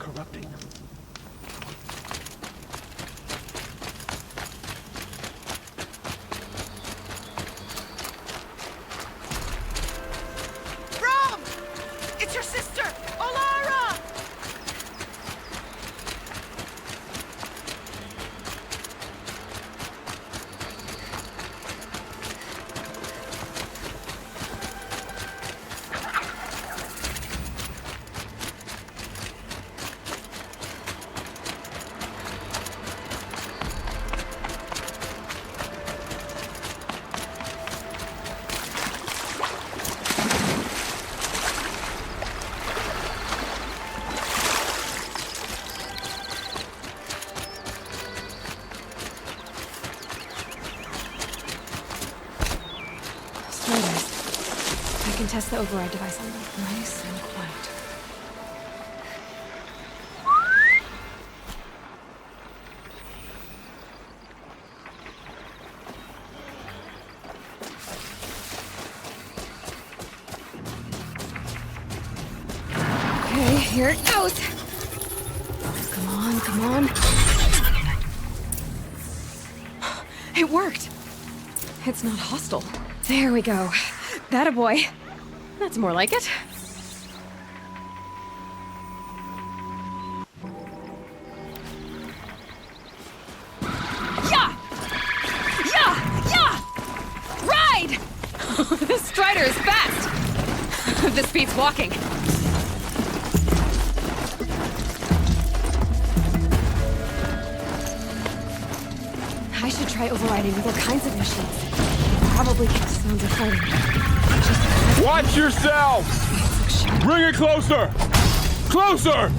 corrupting them. Rom! It's your sister, Olara! I can test the override device on them. Nice and quiet. Okay, here it goes. Come on, come on. It worked. It's not hostile. There we go. That boy. That's more like it. Yeah! Yeah! Yeah! Ride! This Strider is fast! This beats walking. I should try overriding with all kinds of machines. Probably get the sounds of fighting. Watch yourselves! Bring it closer! Closer!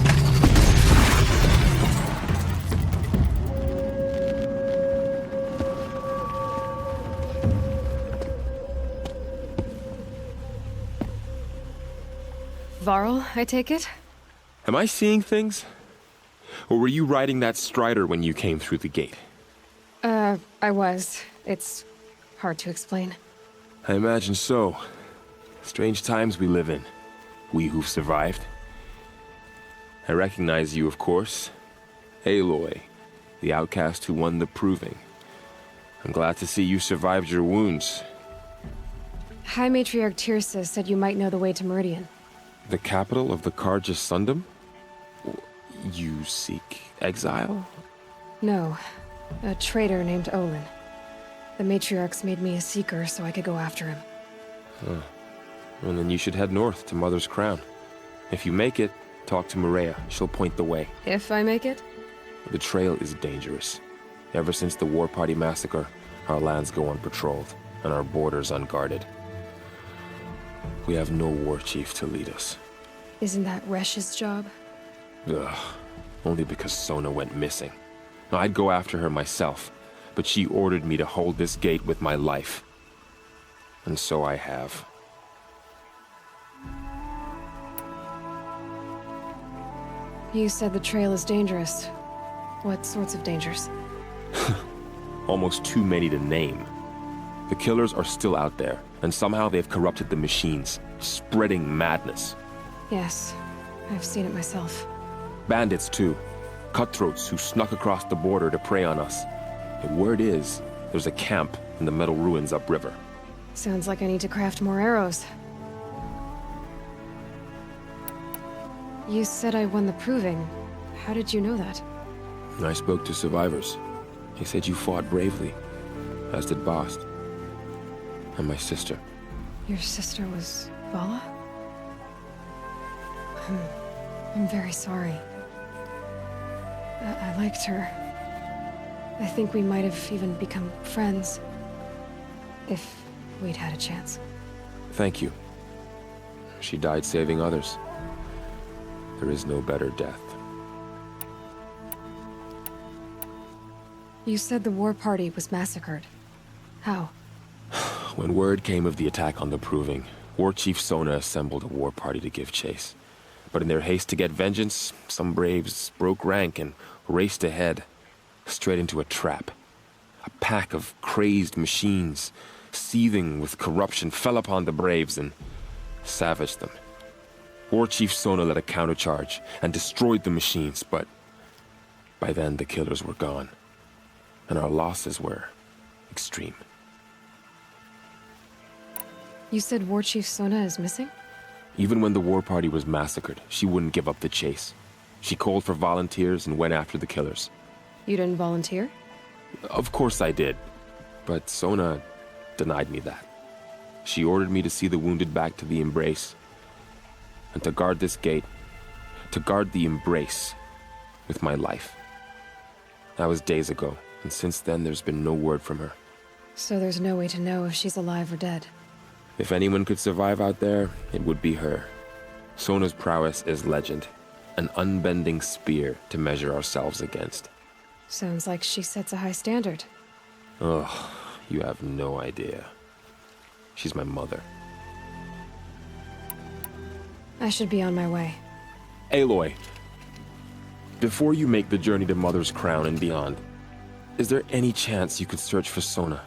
Varl, I take it? Am I seeing things? Or were you riding that Strider when you came through the gate? I was. It's hard to explain. I imagine so. Strange times we live in. We who've survived. I recognize you, of course. Aloy, the outcast who won the proving. I'm glad to see you survived your wounds. High Matriarch Tirsa said you might know the way to Meridian. The capital of the Carja Sundom? You seek exile? No. A traitor named Olin. The Matriarchs made me a seeker so I could go after him. Huh. Well, then you should head north to Mother's Crown. If you make it, talk to Maria. She'll point the way. If I make it? The trail is dangerous. Ever since the War Party massacre, our lands go unpatrolled, and our borders unguarded. We have no war chief to lead us. Isn't that Resh's job? Ugh. Only because Sona went missing. I'd go after her myself, but she ordered me to hold this gate with my life. And so I have. You said the trail is dangerous. What sorts of dangers? Almost too many to name. The killers are still out there, and somehow they've corrupted the machines, spreading madness. Yes, I've seen it myself. Bandits, too. Cutthroats who snuck across the border to prey on us. And word is, there's a camp in the metal ruins upriver. Sounds like I need to craft more arrows. You said I won the proving. How did you know that? I spoke to survivors. They said you fought bravely, as did Bast. And my sister. Your sister was Vala? I'm very sorry. I liked her. I think we might have even become friends. If we'd had a chance. Thank you. She died saving others. There is no better death. You said the war party was massacred. How? When word came of the attack on the Proving, War Chief Sona assembled a war party to give chase. But in their haste to get vengeance, some braves broke rank and raced ahead, straight into a trap. A pack of crazed machines, seething with corruption, fell upon the braves and savaged them. War Chief Sona led a countercharge and destroyed the machines, but by then the killers were gone, and our losses were extreme. You said War Chief Sona is missing? Even when the war party was massacred, she wouldn't give up the chase. She called for volunteers and went after the killers. You didn't volunteer? Of course I did, but Sona denied me that. She ordered me to see the wounded back to the Embrace, and to guard this gate, to guard the Embrace with my life. That was days ago, and since then there's been no word from her. So there's no way to know if she's alive or dead. If anyone could survive out there, it would be her. Sona's prowess is legend, an unbending spear to measure ourselves against. Sounds like she sets a high standard. Ugh, you have no idea. She's my mother. I should be on my way. Aloy, before you make the journey to Mother's Crown and beyond, is there any chance you could search for Sona?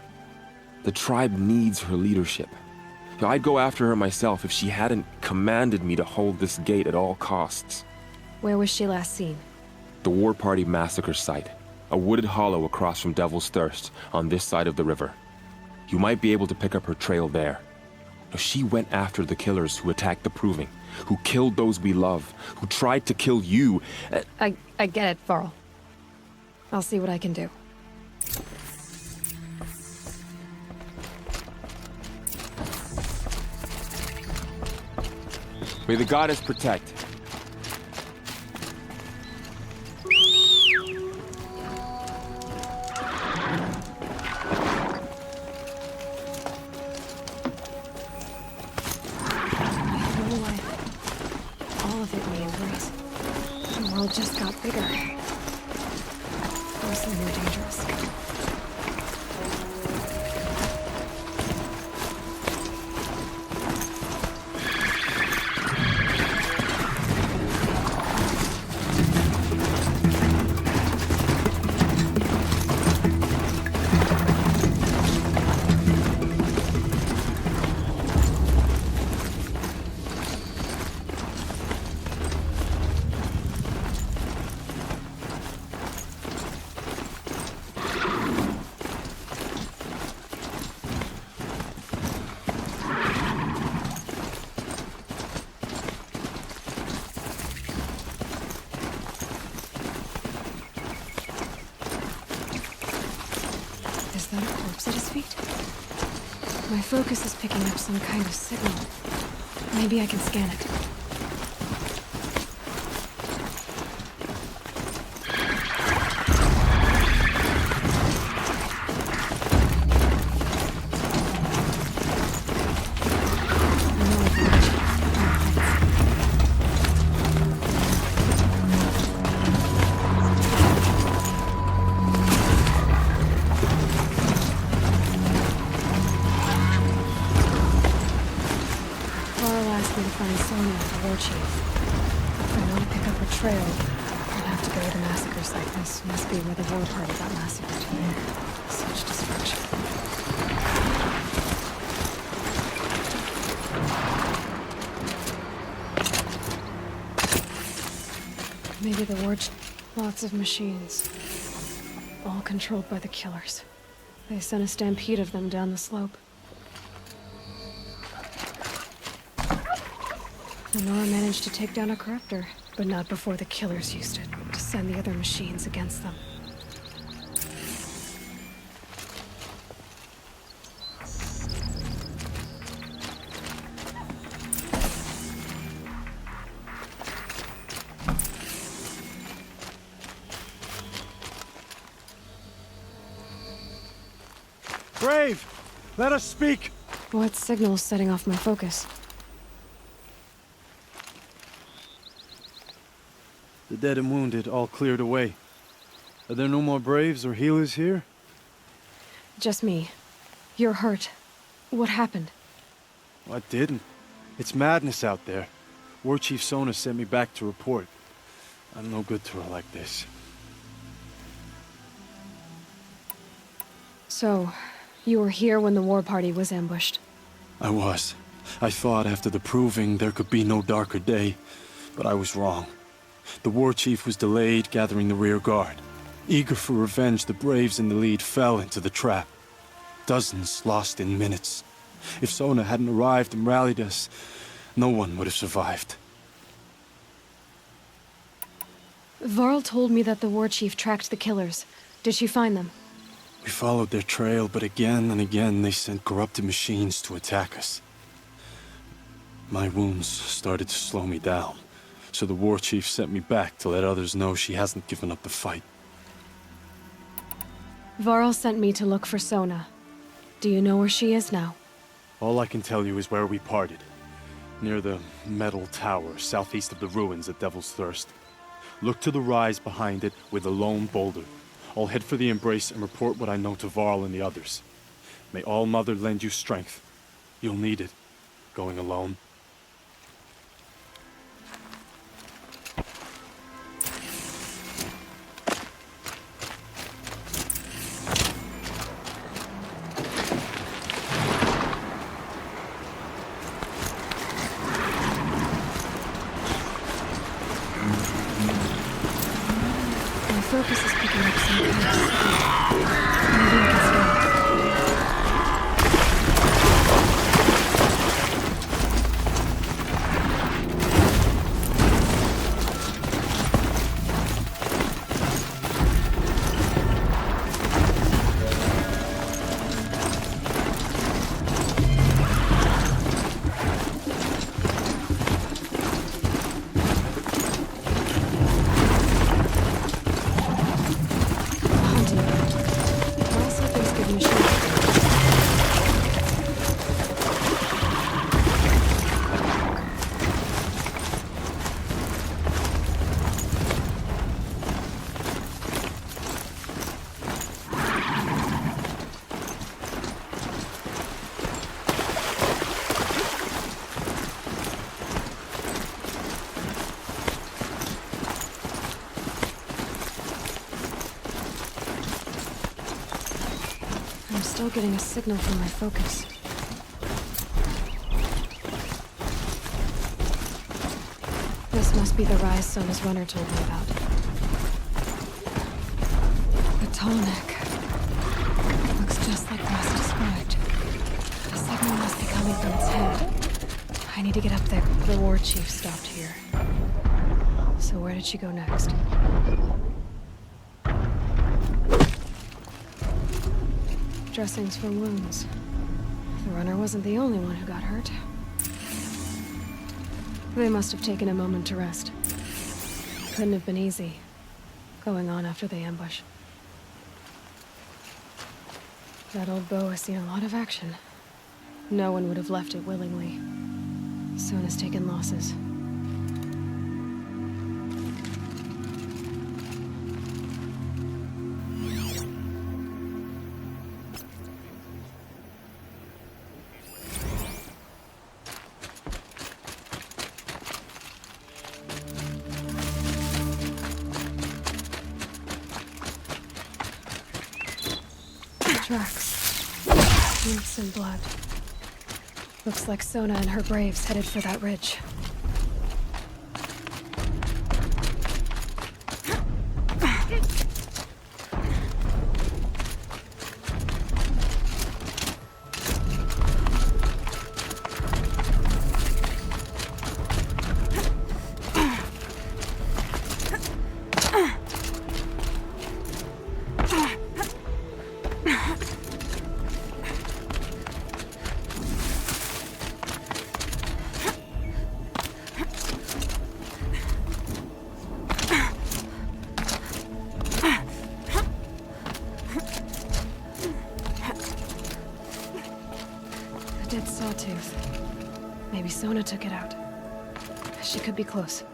The tribe needs her leadership. I'd go after her myself if she hadn't commanded me to hold this gate at all costs. Where was she last seen? The War Party massacre site. A wooded hollow across from Devil's Thirst, on this side of the river. You might be able to pick up her trail there. She went after the killers who attacked the Proving, who killed those we love, who tried to kill you. I get it, Varl. I'll see what I can do. May the goddess protect. Just got bigger. Mostly more dangerous. Is that a corpse at his feet? My focus is picking up some kind of signal. Maybe I can scan it. Find Sonya, the war chief. If I want to pick up her trail, I'll have to go to the massacre site. This must be where the war party got massacred. Such destruction. Maybe the war lots of machines. All controlled by the killers. They sent a stampede of them down the slope. Nora managed to take down a corruptor, but not before the killers used it to send the other machines against them. Brave! Let us speak! What signal's setting off my focus? The dead and wounded all cleared away. Are there no more Braves or healers here? Just me. You're hurt. What happened? I didn't. It's madness out there. War Chief Sona sent me back to report. I'm no good to her like this. So, you were here when the war party was ambushed? I was. I thought after the proving there could be no darker day, but I was wrong. The war chief was delayed gathering the rear guard. Eager for revenge, the Braves in the lead fell into the trap. Dozens lost in minutes. If Sona hadn't arrived and rallied us, no one would have survived. Varl told me that the war chief tracked the killers. Did she find them? We followed their trail, but again and again they sent corrupted machines to attack us. My wounds started to slow me down, so the war chief sent me back to let others know she hasn't given up the fight. Varl sent me to look for Sona. Do you know where she is now? All I can tell you is where we parted. Near the metal tower, southeast of the ruins at Devil's Thirst. Look to the rise behind it with a lone boulder. I'll head for the embrace and report what I know to Varl and the others. May All Mother lend you strength. You'll need it, going alone. My focus is picking up some kind of signal. Maybe I can stop. I'm still getting a signal from my focus. This must be the rise Sona's runner told me about. The tall neck. Looks just like Ross described. The signal must be coming from its head. I need to get up there. The war chief stopped here. So where did she go next? Dressings for wounds. The runner wasn't the only one who got hurt. They must have taken a moment to rest. Couldn't have been easy, going on after the ambush. That old bow has seen a lot of action. No one would have left it willingly. Sona's taken losses. Tracks. Roots and blood. Looks like Sona and her braves headed for that ridge. A dead sawtooth. Maybe Sona took it out. She could be close.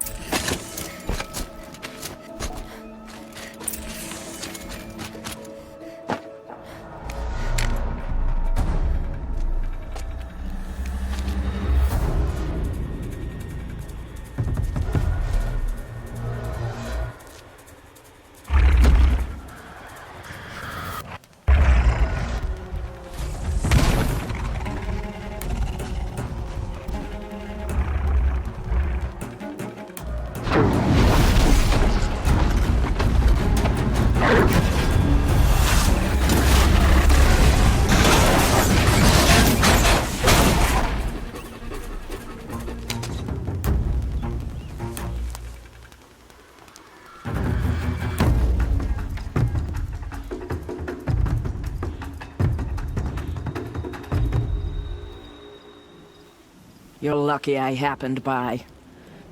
You're lucky I happened by.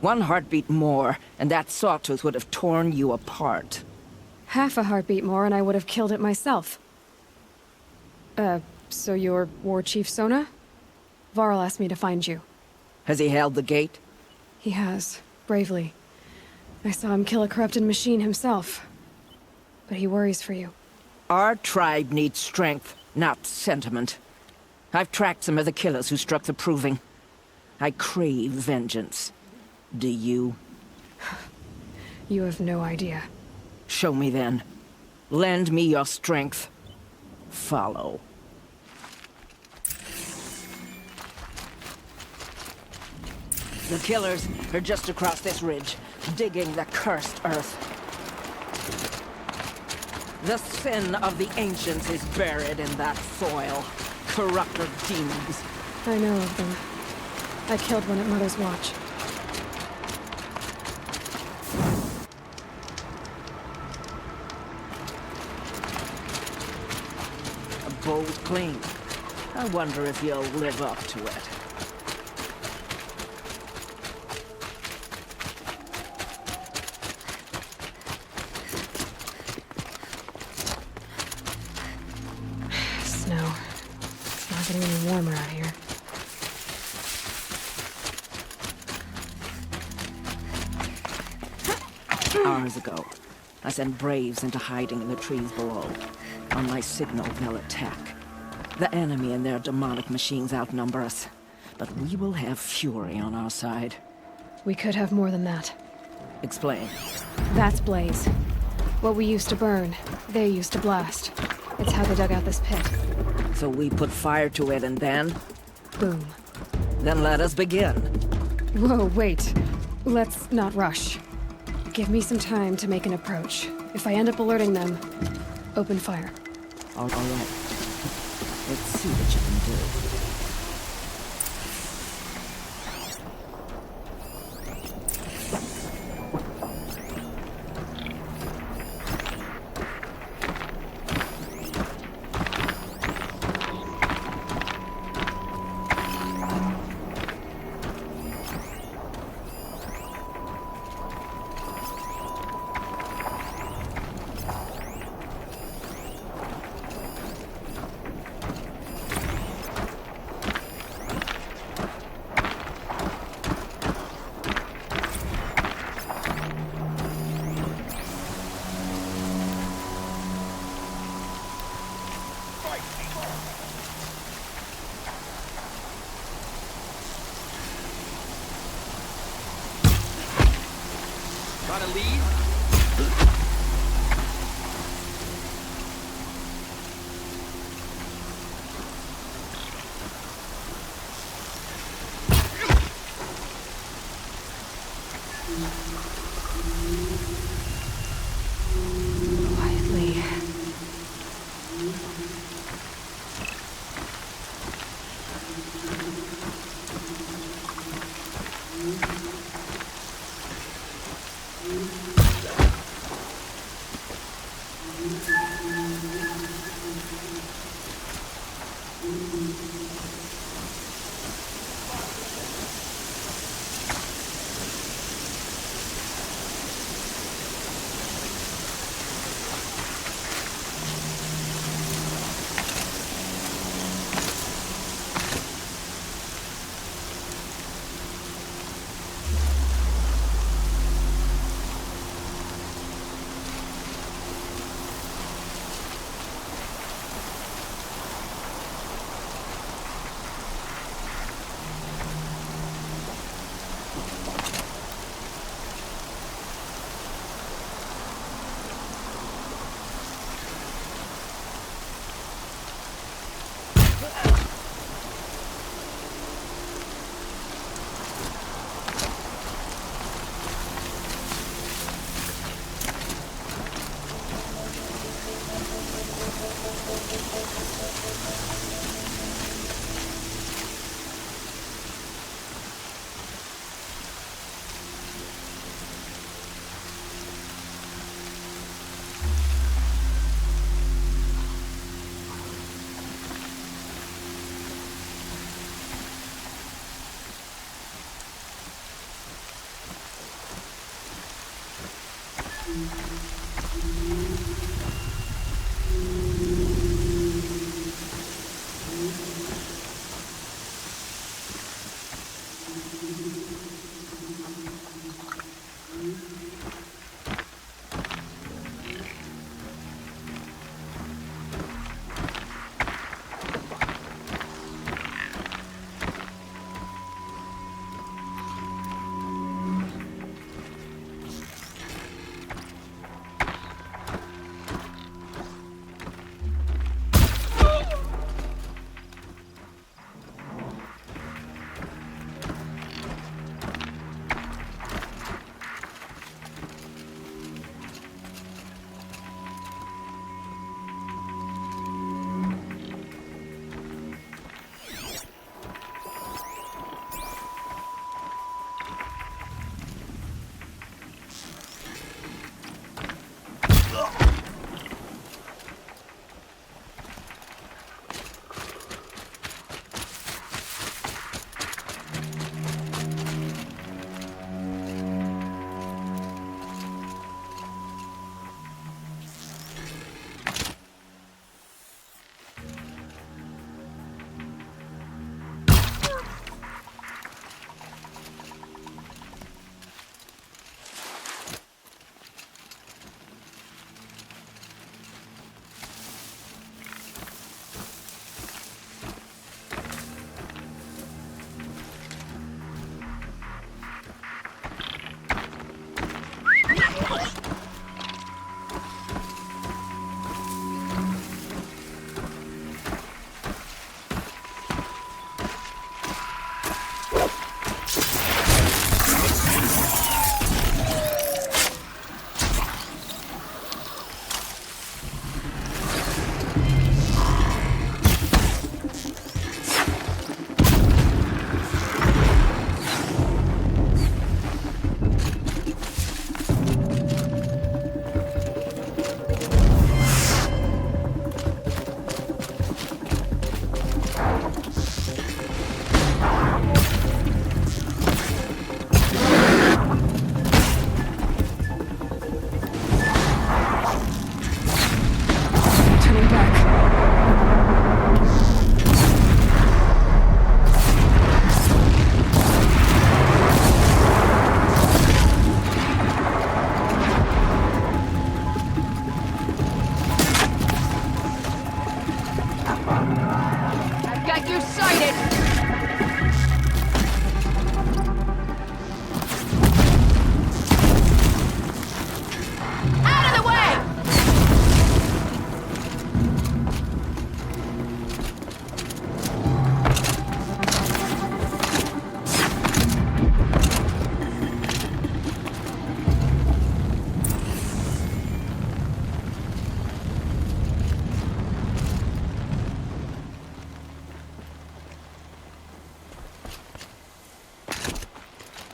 One heartbeat more, and that sawtooth would have torn you apart. Half a heartbeat more and I would have killed it myself. So you're War Chief Sona? Varl asked me to find you. Has he held the gate? He has, bravely. I saw him kill a corrupted machine himself. But he worries for you. Our tribe needs strength, not sentiment. I've tracked some of the killers who struck the Proving. I crave vengeance. Do you? You have no idea. Show me then. Lend me your strength. Follow. The killers are just across this ridge, digging the cursed earth. The sin of the ancients is buried in that soil. Corrupter demons. I know of them. I killed one at Mother's Watch. A bold claim. I wonder if you'll live up to it. Snow. It's not getting any warmer out here. Hours ago, I sent Braves into hiding in the trees below. On my signal, they'll attack. The enemy and their demonic machines outnumber us, but we will have fury on our side. We could have more than that. Explain. That's Blaze. What we used to burn, they used to blast. It's how they dug out this pit. So we put fire to it and then? Boom. Then let us begin. Whoa, wait. Let's not rush. Give me some time to make an approach. If I end up alerting them, open fire. All right. Let's see what you can do. Gotta leave? Quietly.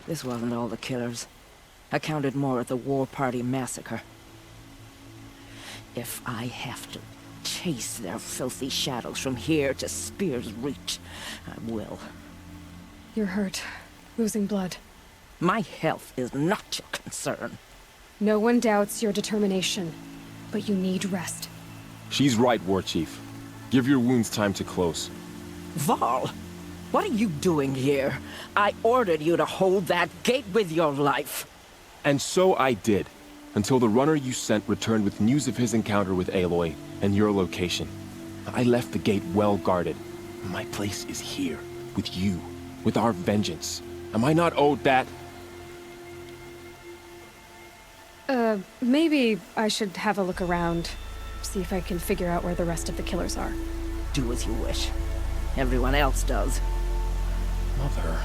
This wasn't all the killers. I counted more at the War Party massacre. If I have to chase their filthy shadows from here to Spear's Reach, I will. You're hurt. Losing blood. My health is not your concern. No one doubts your determination, but you need rest. She's right, War Chief. Give your wounds time to close. Varl, what are you doing here? I ordered you to hold that gate with your life. And so I did, until the runner you sent returned with news of his encounter with Aloy and your location. I left the gate well guarded. My place is here, with you, with our vengeance. Am I not owed that? Maybe I should have a look around. See if I can figure out where the rest of the killers are. Do as you wish. Everyone else does. Mother...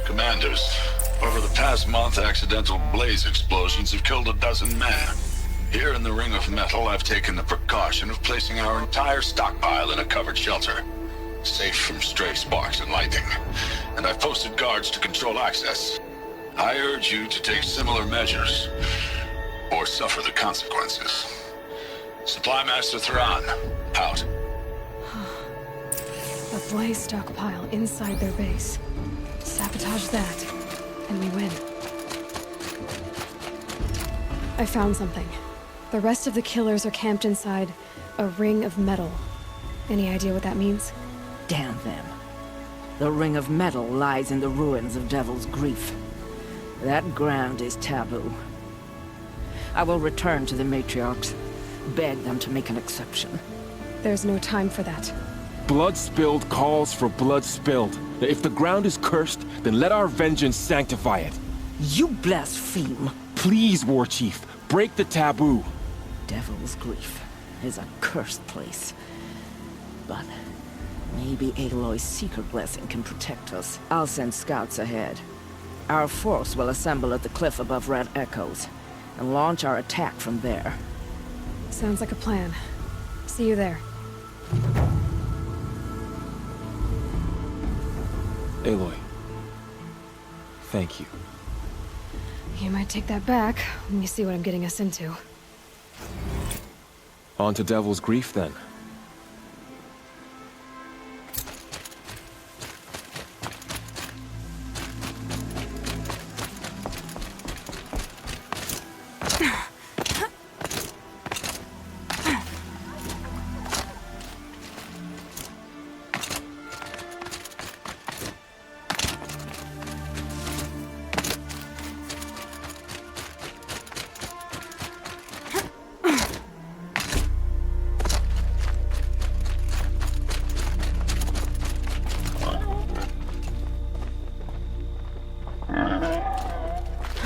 Commanders, over the past month, accidental blaze explosions have killed a dozen men. Here in the Ring of Metal, I've taken the precaution of placing our entire stockpile in a covered shelter, safe from stray sparks and lightning. And I've posted guards to control access. I urge you to take similar measures, or suffer the consequences. Supply Master Thrawn, out. A blaze stockpile inside their base. Sabotage that, and we win. I found something. The rest of the killers are camped inside a ring of metal. Any idea what that means? Damn them. The Ring of Metal lies in the ruins of Devil's Grief. That ground is taboo. I will return to the matriarchs, beg them to make an exception. There's no time for that. Blood spilled calls for blood spilled. If the ground is cursed, then let our vengeance sanctify it. You blaspheme! Please, War Chief, break the taboo. Devil's Grief is a cursed place. But maybe Aloy's secret blessing can protect us. I'll send scouts ahead. Our force will assemble at the cliff above Red Echoes, and launch our attack from there. Sounds like a plan. See you there. Aloy, thank you. You might take that back when you see what I'm getting us into. On to Devil's Grief, then.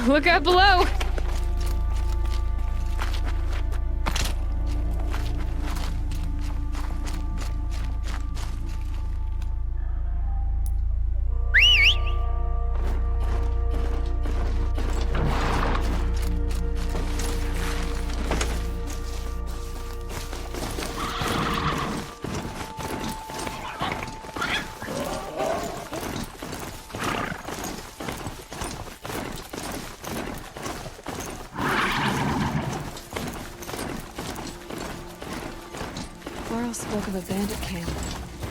Look out below! Laurel spoke of a bandit camp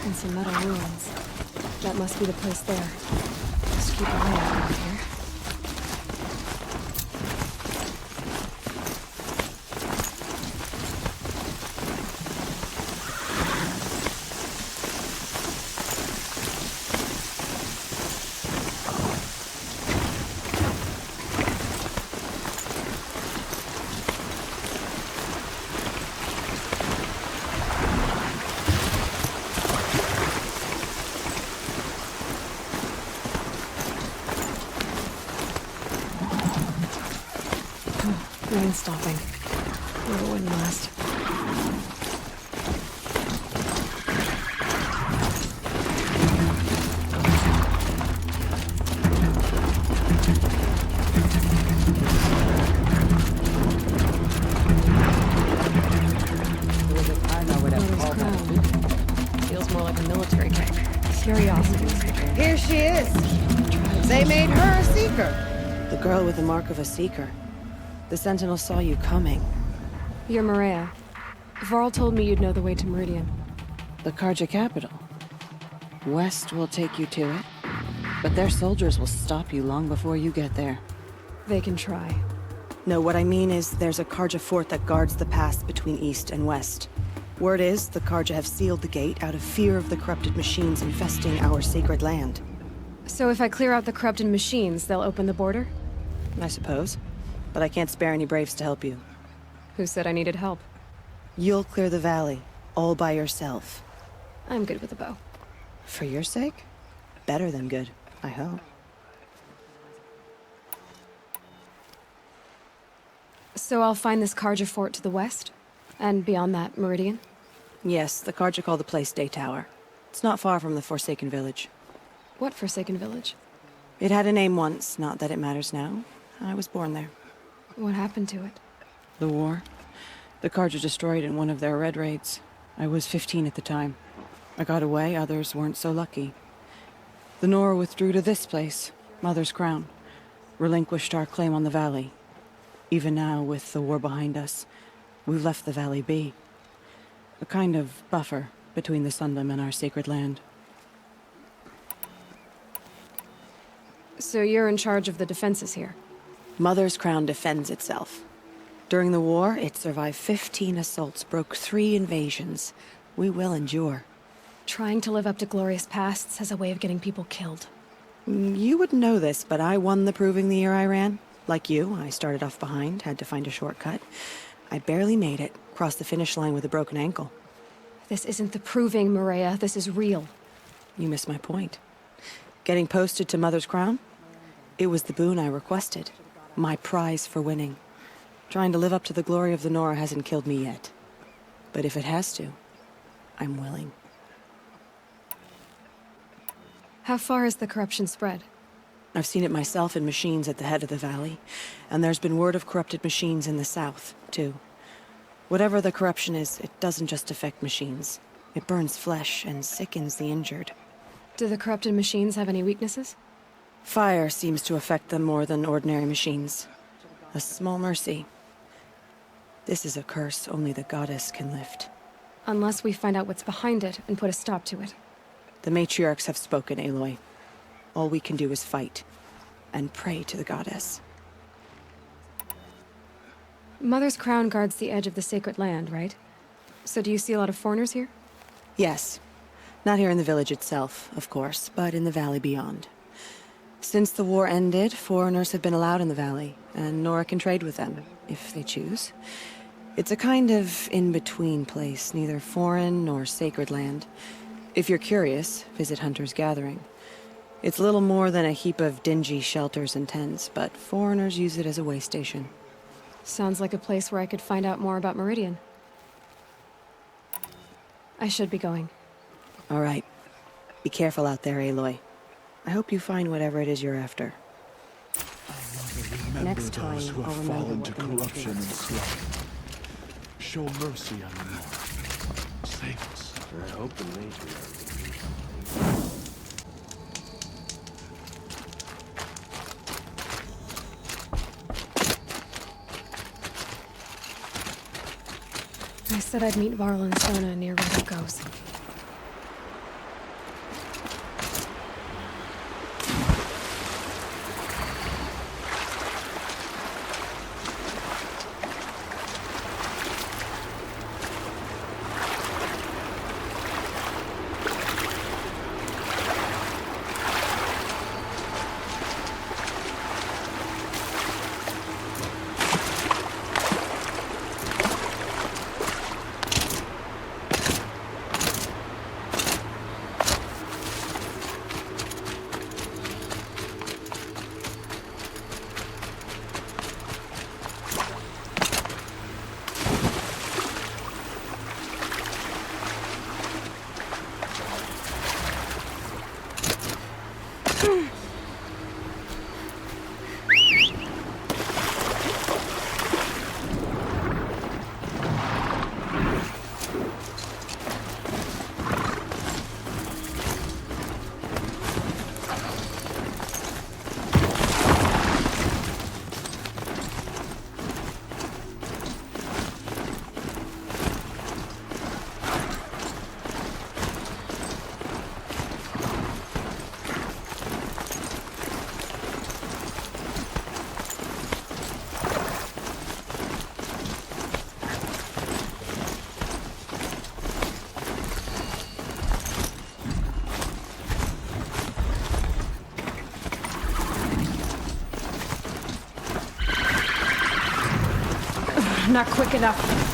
and some metal ruins. That must be the place there. Just keep an eye out around here. Rain stopping. Hope it wouldn't last. Feels more like a military camp. Curiosity. Here she is. They made her a seeker. The girl with the mark of a seeker. The Sentinel saw you coming. You're Maria. Varl told me you'd know the way to Meridian. The Karja capital. West will take you to it, but their soldiers will stop you long before you get there. They can try. No, what I mean is there's a Karja fort that guards the pass between East and West. Word is the Karja have sealed the gate out of fear of the corrupted machines infesting our sacred land. So if I clear out the corrupted machines, they'll open the border? I suppose. But I can't spare any braves to help you. Who said I needed help? You'll clear the valley, all by yourself. I'm good with a bow. For your sake? Better than good, I hope. So I'll find this Karja fort to the west? And beyond that, Meridian? Yes, the Karja call the place Day Tower. It's not far from the Forsaken Village. What Forsaken Village? It had a name once, not that it matters now. I was born there. What happened to it? The war. The Carja destroyed in one of their red raids. I was 15 at the time. I got away, others weren't so lucky. The Nora withdrew to this place, Mother's Crown. Relinquished our claim on the valley. Even now, with the war behind us, we've left the valley be. A kind of buffer between the Sunlim and our sacred land. So you're in charge of the defenses here? Mother's Crown defends itself. During the war, it survived 15 assaults, broke 3 invasions. We will endure. Trying to live up to glorious pasts has a way of getting people killed. You wouldn't know this, but I won the proving the year I ran. Like you, I started off behind, had to find a shortcut. I barely made it, crossed the finish line with a broken ankle. This isn't the proving, Maria. This is real. You missed my point. Getting posted to Mother's Crown? It was the boon I requested. My prize for winning. Trying to live up to the glory of the Nora hasn't killed me yet. But if it has to, I'm willing. How far has the corruption spread? I've seen it myself in machines at the head of the valley, and there's been word of corrupted machines in the south, too. Whatever the corruption is, it doesn't just affect machines. It burns flesh and sickens the injured. Do the corrupted machines have any weaknesses? Fire seems to affect them more than ordinary machines. A small mercy. This is a curse only the goddess can lift. Unless we find out what's behind it and put a stop to it. The matriarchs have spoken, Aloy. All we can do is fight, and pray to the goddess. Mother's Crown guards the edge of the sacred land, right? So do you see a lot of foreigners here? Yes. Not here in the village itself, of course, but in the valley beyond. Since the war ended, foreigners have been allowed in the valley, and Nora can trade with them, if they choose. It's a kind of in-between place, neither foreign nor sacred land. If you're curious, visit Hunter's Gathering. It's little more than a heap of dingy shelters and tents, but foreigners use it as a way station. Sounds like a place where I could find out more about Meridian. I should be going. All right. Be careful out there, Aloy. I hope you find whatever it is you're after. Next time, those who I'll have remember fallen what to the corruption and matriarchs slaughter. Show mercy on the Nora. Save us. I hope the matriarch. I said I'd meet Varl and Sona near where it goes. Not quick enough.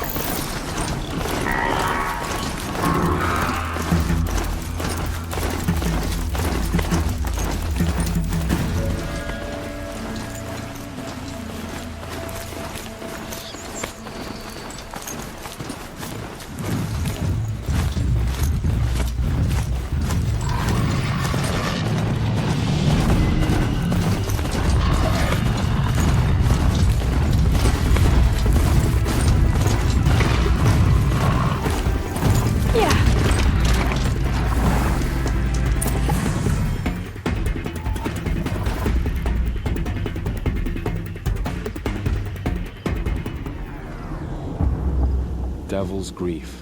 Devil's Grief.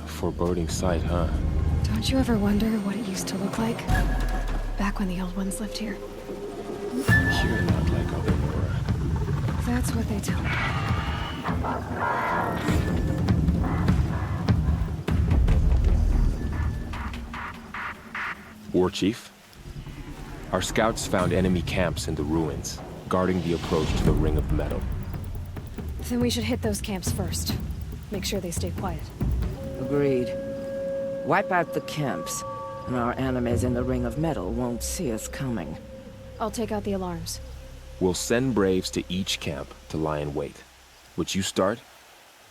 Foreboding sight, huh? Don't you ever wonder what it used to look like? Back when the old ones lived here. You're not like other Nora. That's what they tell me. War Chief? Our scouts found enemy camps in the ruins, guarding the approach to the Ring of Metal. Then we should hit those camps first. Make sure they stay quiet. Agreed. Wipe out the camps, and our enemies in the Ring of Metal won't see us coming. I'll take out the alarms. We'll send Braves to each camp to lie in wait. Which you start,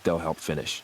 they'll help finish.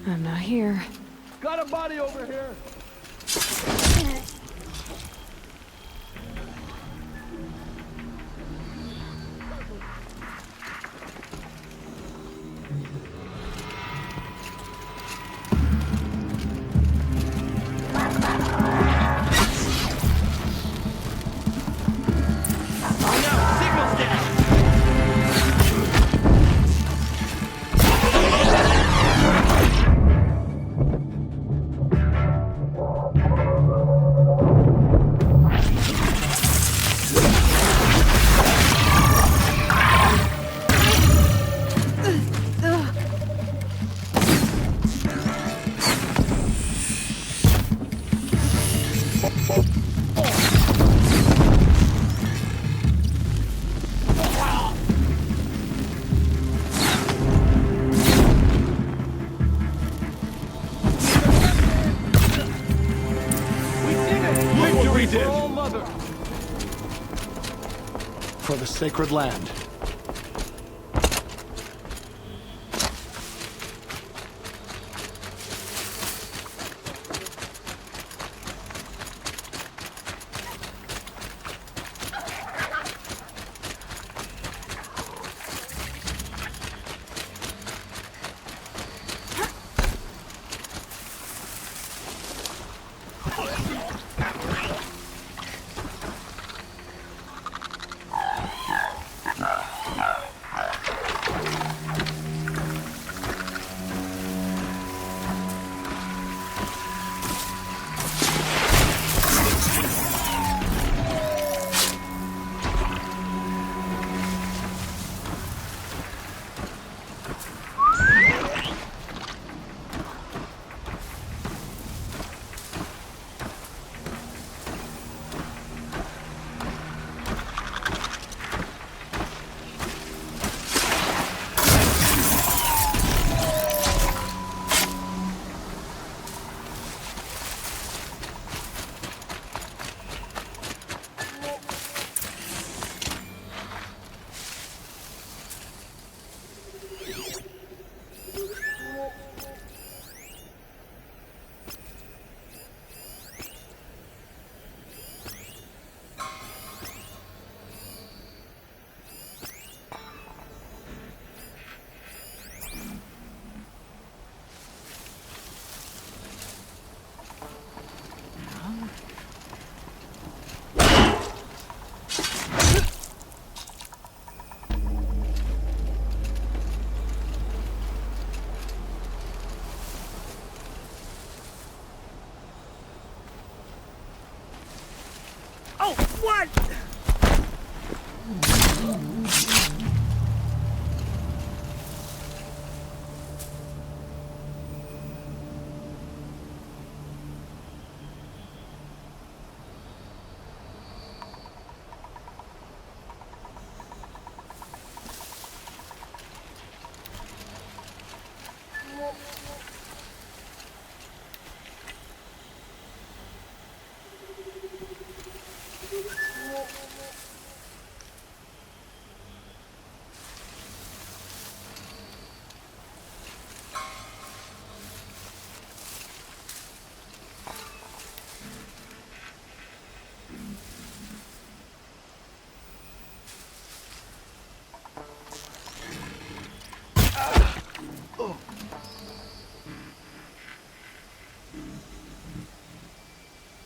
I'm not here. Got a body over here. For the sacred land. Oh, what?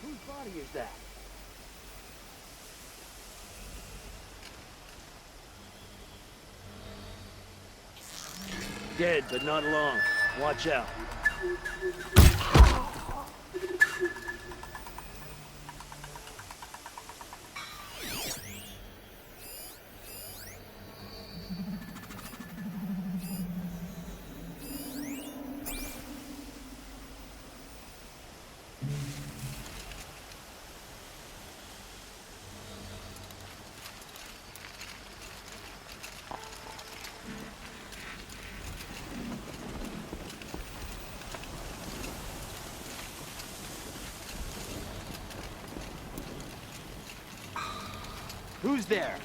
Whose body is that? Dead, but not long. Watch out. Who's there?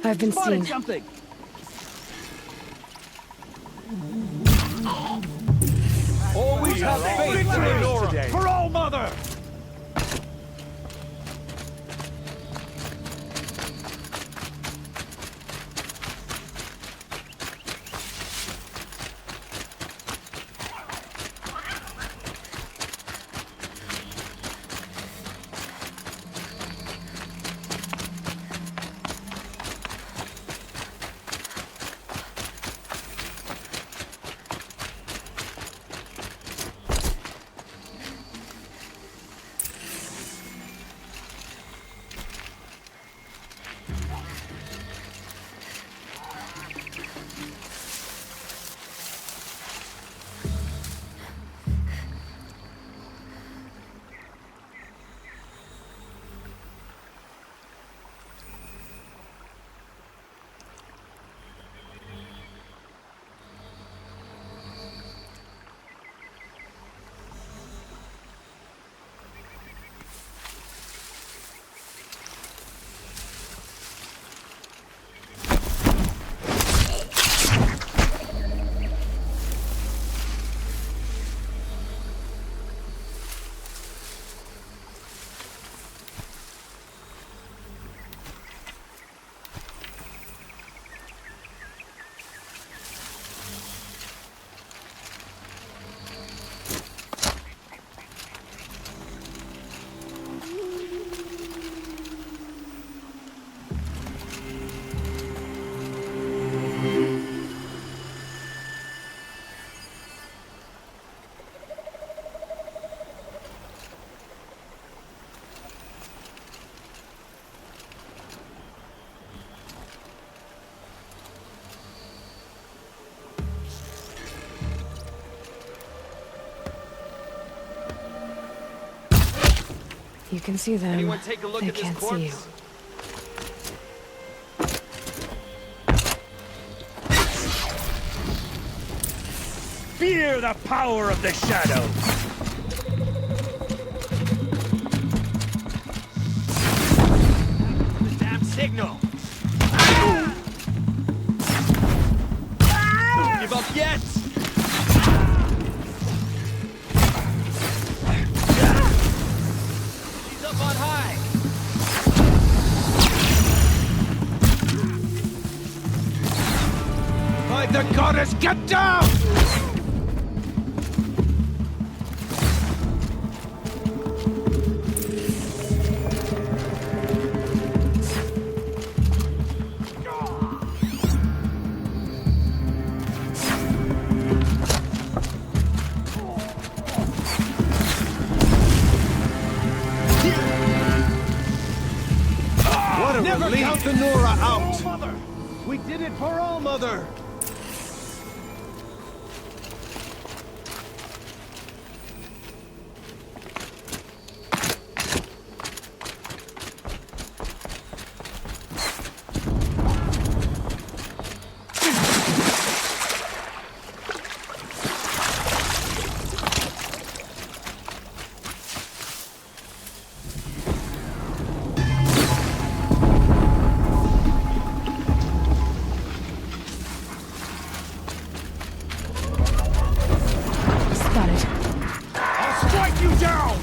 I've been Spotted seen. something! Always have faith in Nora! Today. For all mother! You can see them. Anyone take a look They at this can't corpse? see you. Fear the power of the shadows! The damn signal! Don't give up yet! She's up on high! By the goddess, get down! What a Never relief. Count the Nora out! Mother. We did it for all Mother! Spotted. I'll strike you down!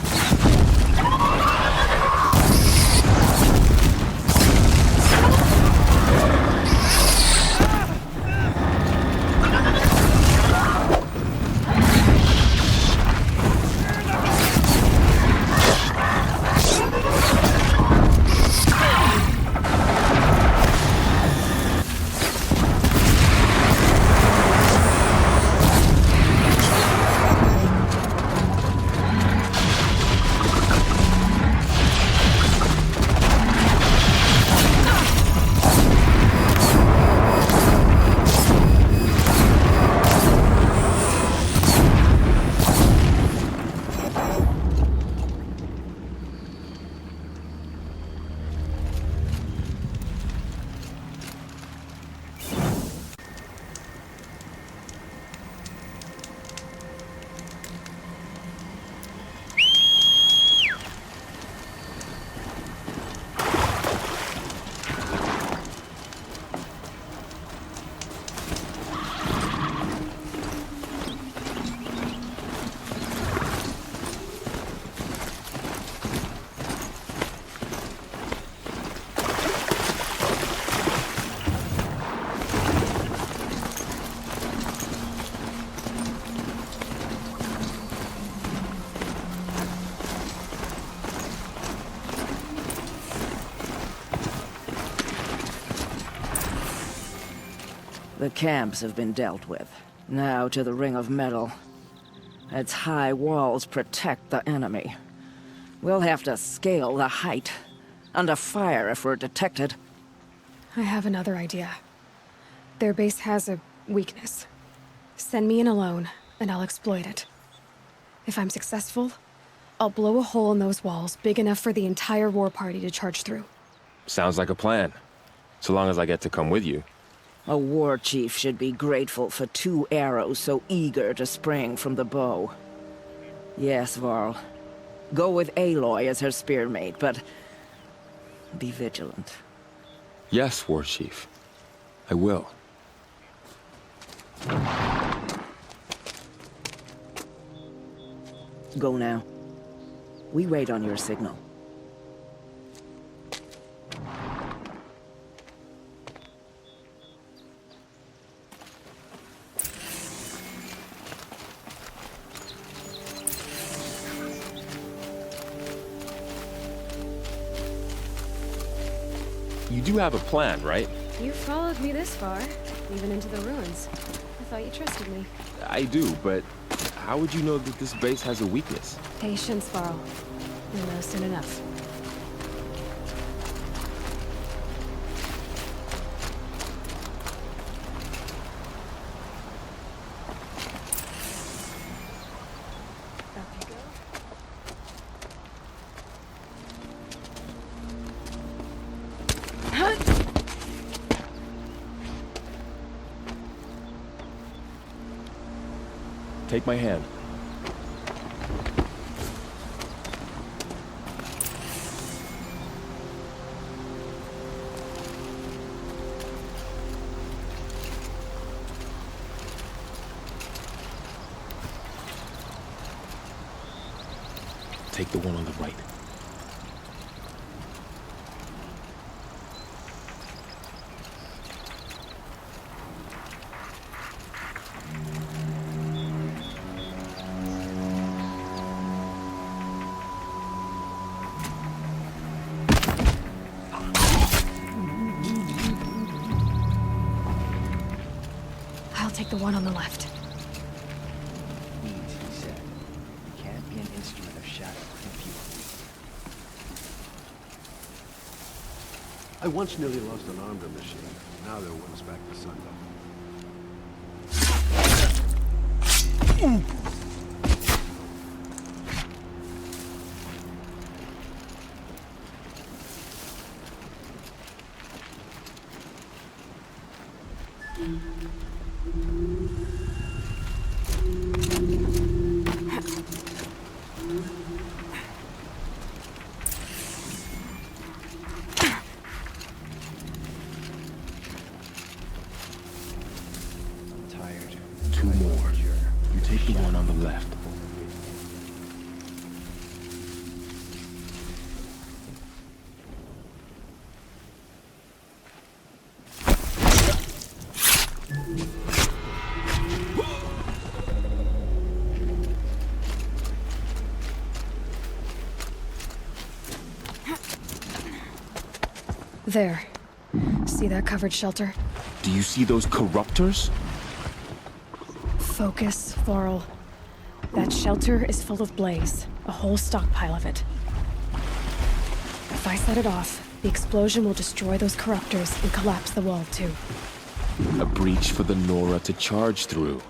The camps have been dealt with. Now to the Ring of Metal. Its high walls protect the enemy. We'll have to scale the height. Under fire if we're detected. I have another idea. Their base has a weakness. Send me in alone, and I'll exploit it. If I'm successful, I'll blow a hole in those walls big enough for the entire war party to charge through. Sounds like a plan. So long as I get to come with you. A war chief should be grateful for 2 arrows so eager to spring from the bow. Yes, Varl. Go with Aloy as her spearmate, but be vigilant. Yes, War Chief. I will. Go now. We wait on your signal. You do have a plan, right? You followed me this far, even into the ruins. I thought you trusted me. I do, but how would you know that this base has a weakness? Patience, Varl. You'll know soon enough. Up you go. Take my hand. Take the one on the right. I'll take the one on the left. Needs, he said. Can't be an instrument of shadow confusion. I once nearly lost an arm to a machine. Now they're one's back to sundown. I'm tired. Two more. You take the one on the left. There. See that covered shelter? Do you see those corruptors? Focus, Laurel. That shelter is full of blaze. A whole stockpile of it. If I set it off, the explosion will destroy those corruptors and collapse the wall too. A breach for the Nora to charge through.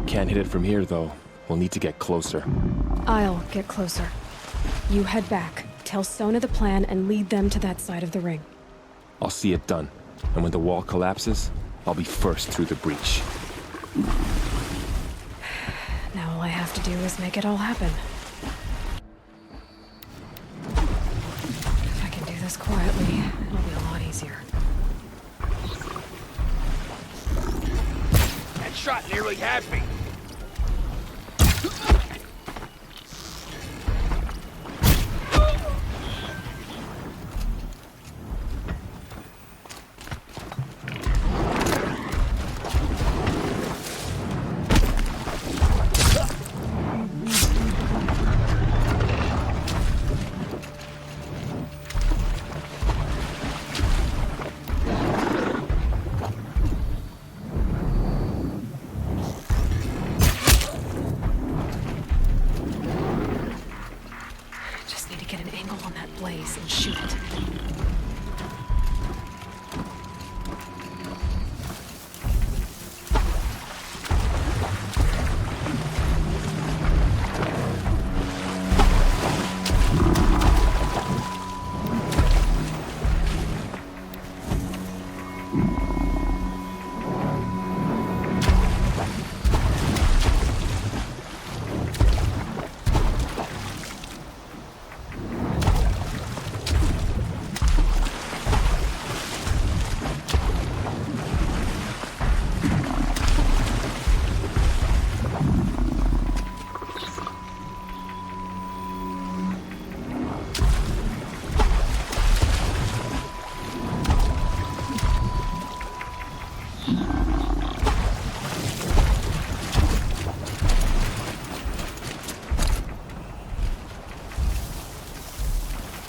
Can't hit it from here, though. We'll need to get closer. I'll get closer. You head back, tell Sona the plan, and lead them to that side of the ring. I'll see it done. And when the wall collapses, I'll be first through the breach. Now all I have to do is make it all happen. If I can do this quietly, it'll be a lot easier. That shot nearly had me. Just need to get an angle on that blaze and shoot it.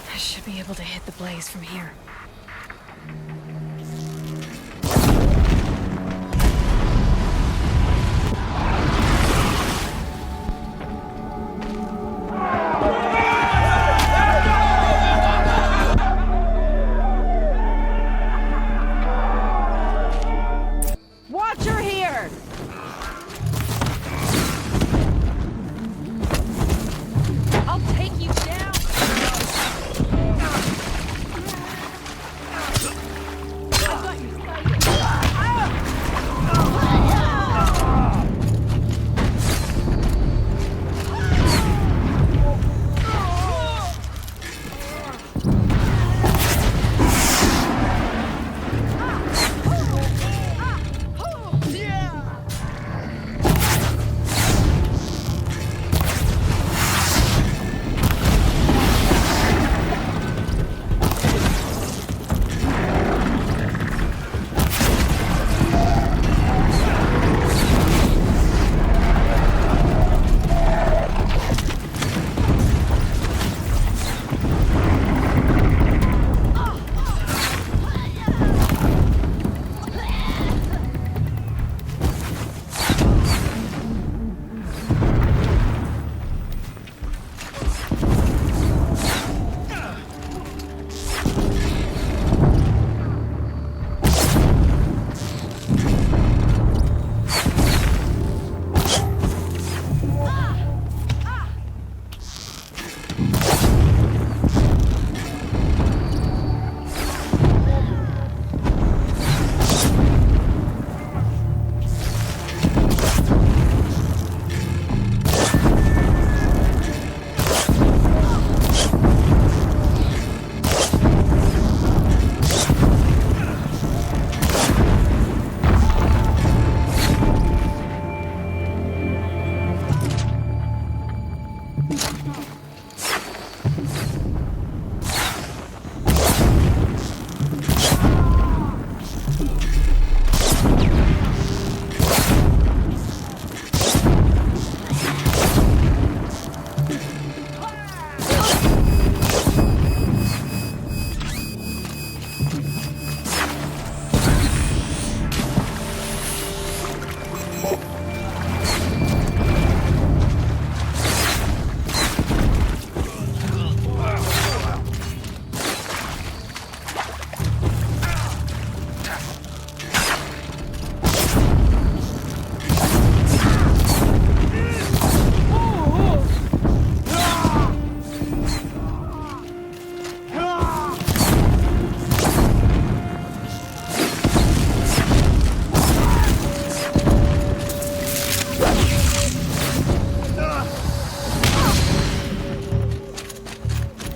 I should be able to hit the blaze from here. Watcher here! I'll take you down!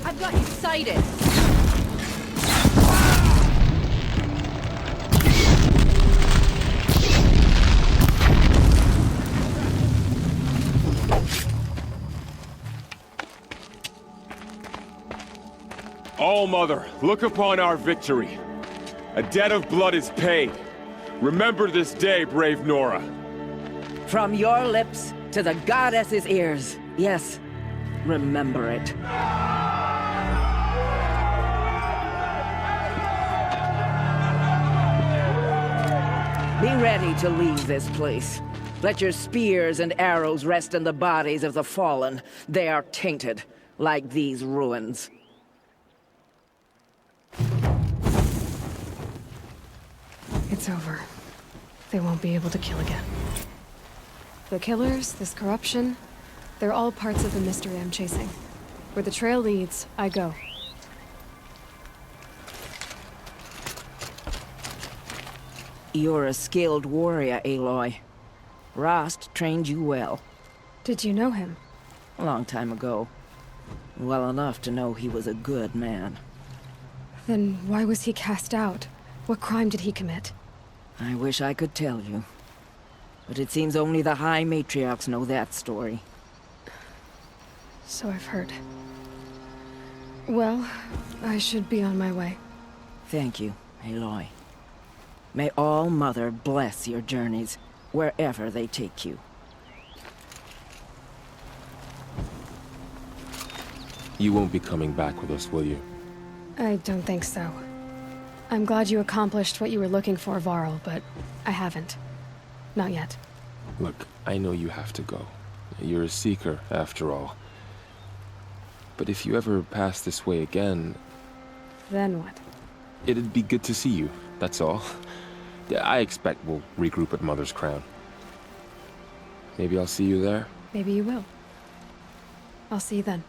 I've got you sighted. All-Mother, look upon our victory. A debt of blood is paid. Remember this day, brave Nora. From your lips to the goddess's ears. Yes, remember it. Be ready to leave this place. Let your spears and arrows rest in the bodies of the fallen. They are tainted, like these ruins. It's over. They won't be able to kill again. The killers, this corruption, they're all parts of the mystery I'm chasing. Where the trail leads, I go. You're a skilled warrior, Aloy. Rost trained you well. Did you know him? A long time ago. Well enough to know he was a good man. Then why was he cast out? What crime did he commit? I wish I could tell you. But it seems only the High Matriarchs know that story. So I've heard. Well, I should be on my way. Thank you, Aloy. May All-Mother bless your journeys, wherever they take you. You won't be coming back with us, will you? I don't think so. I'm glad you accomplished what you were looking for, Varl, but I haven't. Not yet. Look, I know you have to go. You're a seeker, after all. But if you ever pass this way again... Then what? It'd be good to see you, that's all. Yeah, I expect we'll regroup at Mother's Crown. Maybe I'll see you there? Maybe you will. I'll see you then.